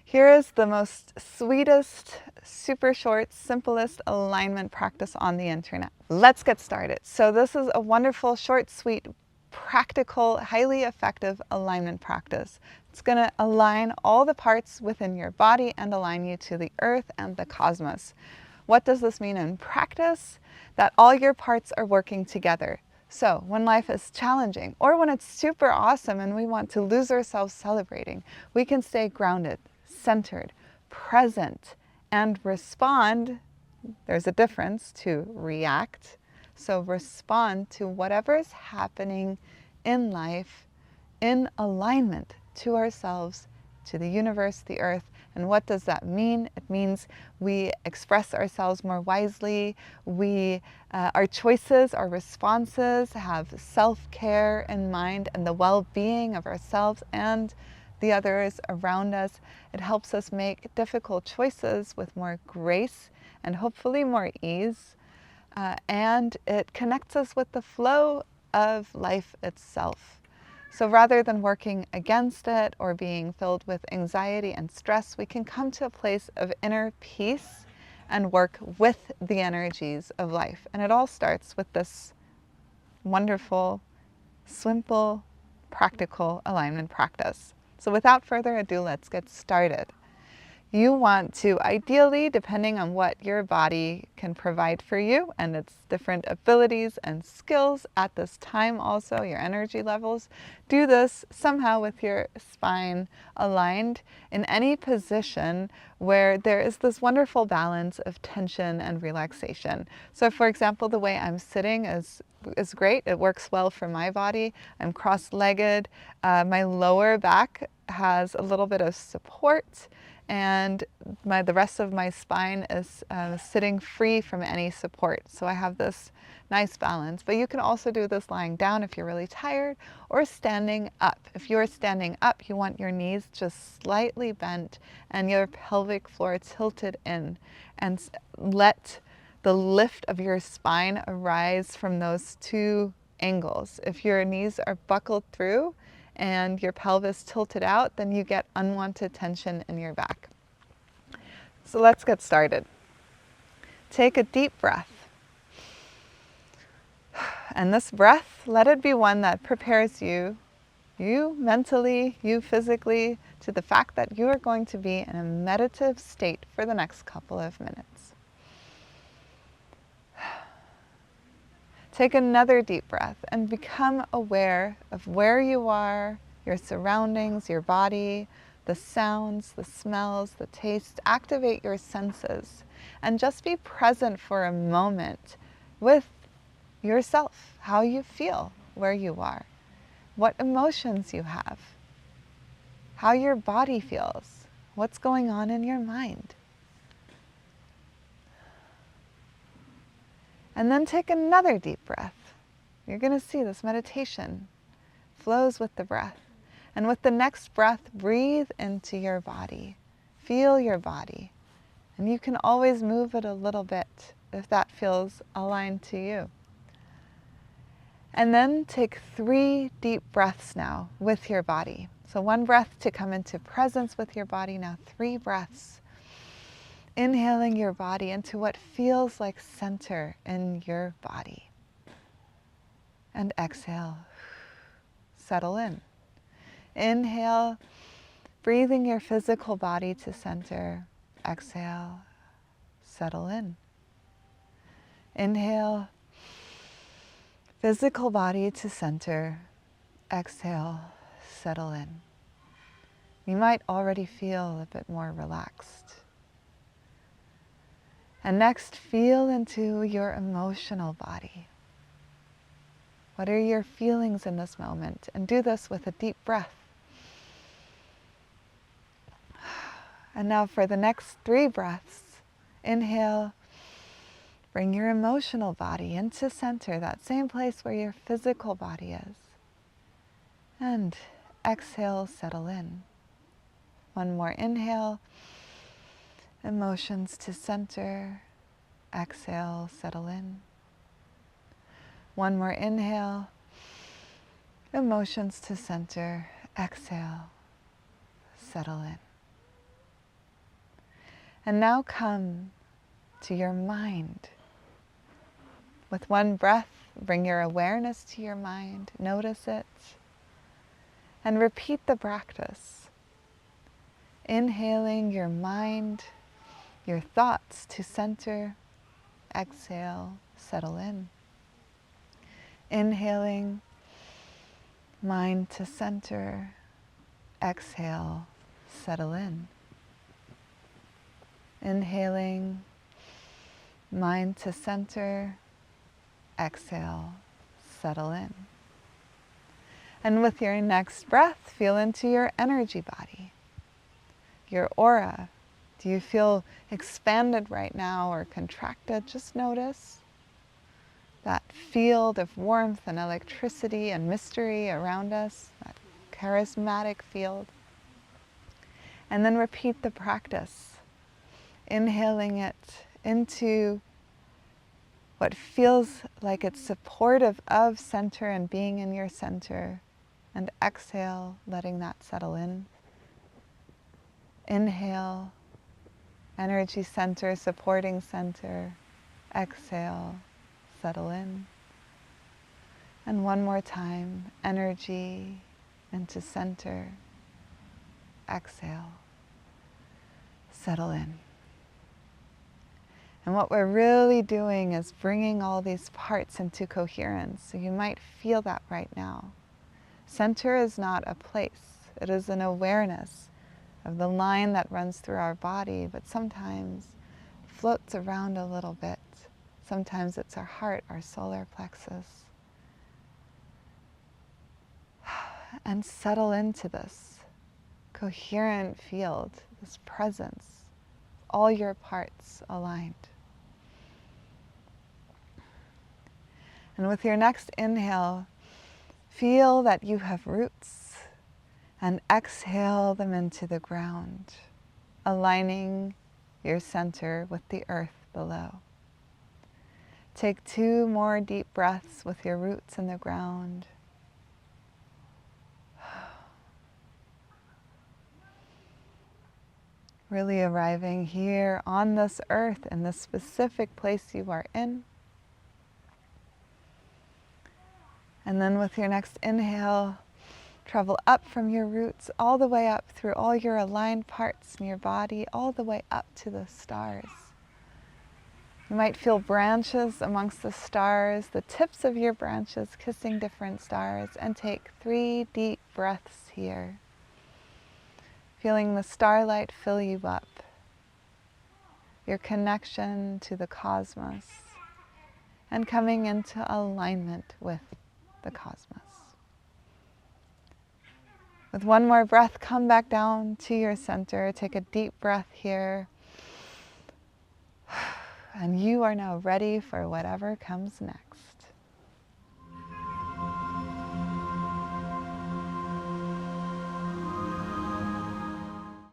Here is the most sweetest, super short, simplest alignment practice on the internet. Let's get started. So this is a wonderful, short, sweet, practical, highly effective alignment practice. It's going to align all the parts within your body and align you to the earth and the cosmos. What does this mean in practice? That all your parts are working together. So when life is challenging or when it's super awesome and we want to lose ourselves celebrating, we can stay grounded, centered, present, and respond. There's a difference to react. So respond to whatever is happening in life in alignment to ourselves, to the universe, the earth. And what does that mean? It means we express ourselves more wisely. Our choices, our responses have self-care in mind and the well-being of ourselves and the others around us. It helps us make difficult choices with more grace and hopefully more ease. And it connects us with the flow of life itself. So rather than working against it or being filled with anxiety and stress, we can come to a place of inner peace and work with the energies of life. And it all starts with this wonderful, simple, practical alignment practice. So without further ado, let's get started. You want to ideally, depending on what your body can provide for you and its different abilities and skills at this time, also your energy levels, do this somehow with your spine aligned in any position where there is this wonderful balance of tension and relaxation. So for example, the way I'm sitting is great. It works well for my body. I'm cross-legged. My lower back has a little bit of support, and the rest of my spine is sitting free from any support. So I have this nice balance. But you can also do this lying down if you're really tired, or standing up. If you're standing up, you want your knees just slightly bent and your pelvic floor tilted in, and let the lift of your spine arise from those two angles. If your knees are buckled through and your pelvis tilted out, then you get unwanted tension in your back. So let's get started. Take a deep breath. And this breath, let it be one that prepares you mentally, you physically, to the fact that you are going to be in a meditative state for the next couple of minutes. Take another deep breath and become aware of where you are, your surroundings, your body, the sounds, the smells, the tastes. Activate your senses and just be present for a moment with yourself, how you feel, where you are, what emotions you have, how your body feels, what's going on in your mind. And then take another deep breath. You're going to see this meditation flows with the breath. And with the next breath, breathe into your body. Feel your body. And you can always move it a little bit if that feels aligned to you. And then take 3 deep breaths now with your body. So 1 breath to come into presence with your body. Now 3 breaths. Inhaling your body into what feels like center in your body. And exhale. Settle in. Inhale, breathing your physical body to center. Exhale, settle in. Inhale, physical body to center. Exhale, settle in. You might already feel a bit more relaxed. And next, feel into your emotional body. What are your feelings in this moment? And do this with a deep breath. And now for the next 3 breaths, inhale, bring your emotional body into center, that same place where your physical body is. And exhale, settle in. 1 more inhale, emotions to center. Exhale, settle in. 1 more inhale, emotions to center. Exhale, settle in. And now come to your mind. With one breath, bring your awareness to your mind. Notice it. And repeat the practice. Inhaling your mind, your thoughts to center. Exhale, settle in. Inhaling, mind to center. Exhale, settle in. Inhaling, mind to center. Exhale, settle in. And with your next breath, feel into your energy body, your aura. Do you feel expanded right now or contracted? Just notice that field of warmth and electricity and mystery around us, that charismatic field. And then repeat the practice, inhaling it into what feels like it's supportive of center and being in your center, and exhale, letting that settle in. Inhale, energy center, supporting center. Exhale, settle in. And one more time, energy into center. Exhale, settle in. And what we're really doing is bringing all these parts into coherence. So you might feel that right now. Center is not a place. It is an awareness of the line that runs through our body, but sometimes floats around a little bit. Sometimes it's our heart, our solar plexus. And settle into this coherent field, this presence, all your parts aligned. And with your next inhale, feel that you have roots, and exhale them into the ground, aligning your center with the earth below. Take 2 more deep breaths with your roots in the ground. Really arriving here on this earth in the specific place you are in. And then with your next inhale, travel up from your roots all the way up through all your aligned parts in your body, all the way up to the stars. You might feel branches amongst the stars, the tips of your branches kissing different stars, and take 3 deep breaths here. Feeling the starlight fill you up, your connection to the cosmos, and coming into alignment with the cosmos. With one more breath, come back down to your center. Take a deep breath here. And you are now ready for whatever comes next.